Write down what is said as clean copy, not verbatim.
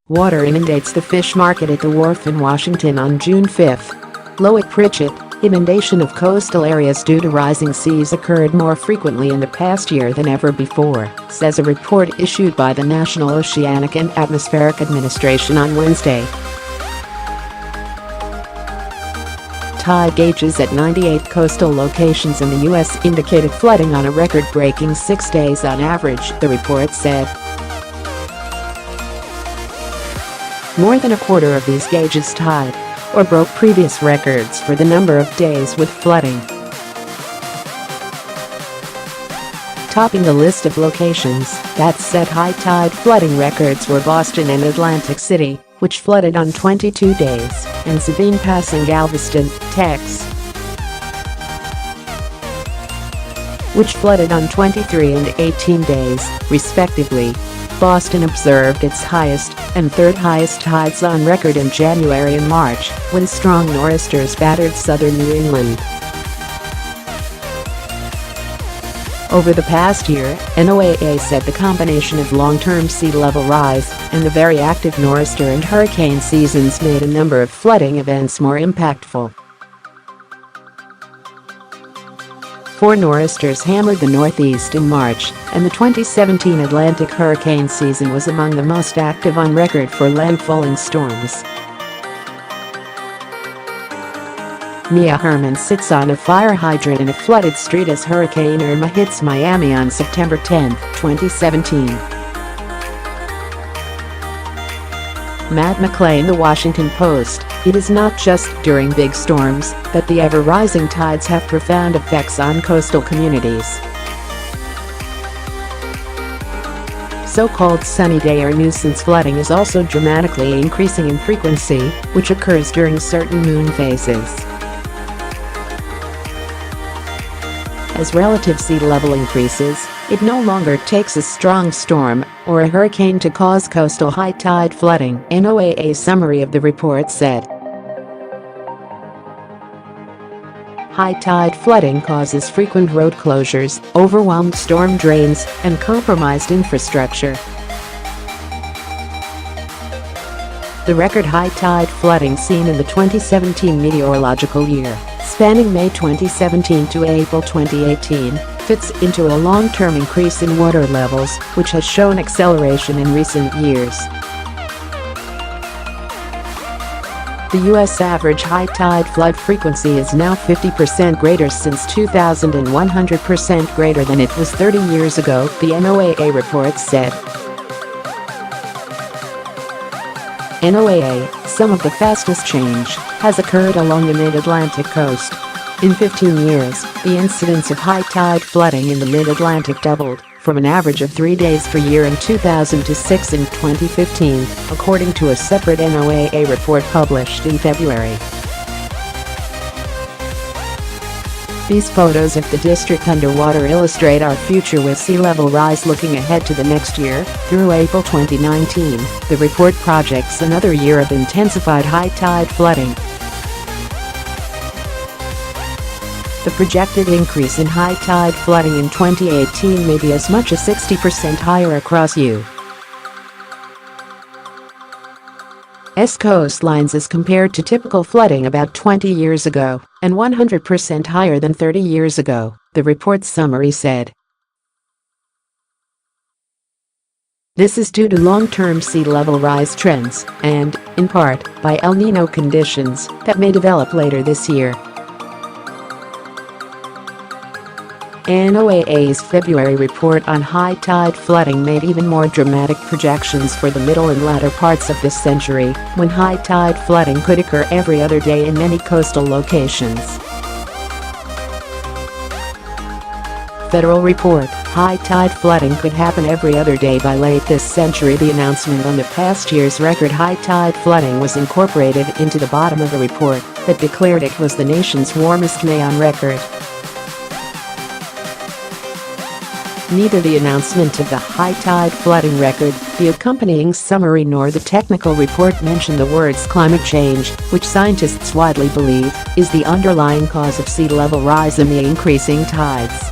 Water inundates the fish market at the Wharf in Washington on June 5. Loic Pritchett, inundation of coastal areas due to rising seas occurred more frequently in the past year than ever before, says a report issued by the National Oceanic and Atmospheric Administration on Wednesday. Tide gauges at 98 coastal locations in the U.S. indicated flooding on a record-breaking 6 days on average, the report said. More than a quarter of these gauges tied or broke previous records for the number of days with flooding. Topping the list of locations that set high tide flooding records were Boston and Atlantic City, which flooded on 22 days, and Sabine Pass and Galveston, Texas, which flooded on 23 and 18 days, respectively. Boston observed its highest and third highest tides on record in January and March, when strong nor'easters battered southern New England. Over the past year, NOAA said the combination of long-term sea level rise and the very active nor'easter and hurricane seasons made a number of flooding events more impactful. 4 nor'easters hammered the Northeast in March, and the 2017 Atlantic hurricane season was among the most active on record for landfalling storms. Herman sits on a fire hydrant in a flooded street as Hurricane Irma hits Miami on September 10, 2017. McClain, The Washington Post, it is not just during big storms that the ever-rising tides have profound effects on coastal communities. So-called sunny day or nuisance flooding is also dramatically increasing in frequency, which occurs during certain moon phases. As relative sea level increases, it no longer takes a strong storm or a hurricane to cause coastal high tide flooding, NOAA summary of the report said. High tide flooding causes frequent road closures, overwhelmed storm drains, and compromised infrastructure. The record high tide flooding seen in the 2017 meteorological year, spanning May 2017 to April 2018, fits into a long-term increase in water levels, which has shown acceleration in recent years. The U.S. average high tide flood frequency is now 50% greater since 2000 and 100% greater than it was 30 years ago, the NOAA report said. NOAA, some of the fastest change has occurred along the mid-Atlantic coast. In 15 years, the incidence of high tide flooding in the mid-Atlantic doubled, from an average of 3 days per year in 2000 to 6 in 2015, according to a separate NOAA report published in February. These photos of the district underwater illustrate our future with sea level rise looking ahead to the next year, through April 2019. The report projects another year of intensified high tide flooding. The projected increase in high tide flooding in 2018 may be as much as 60% higher across U.S. coastlines as compared to typical flooding about 20 years ago, and 100% higher than 30 years ago, the report's summary said. This is due to long-term sea level rise trends and, in part, by El Niño conditions that may develop later this year. NOAA's February report on high tide flooding made even more dramatic projections for the middle and latter parts of this century, when high tide flooding could occur every other day in many coastal locations. Federal report, high tide flooding could happen every other day by late this century. The announcement on the past year's record high tide flooding was incorporated into the bottom of the report that declared it was the nation's warmest May on record. Neither the announcement of the high tide flooding record, the accompanying summary nor the technical report mention the words climate change, which scientists widely believe is the underlying cause of sea level rise and the increasing tides.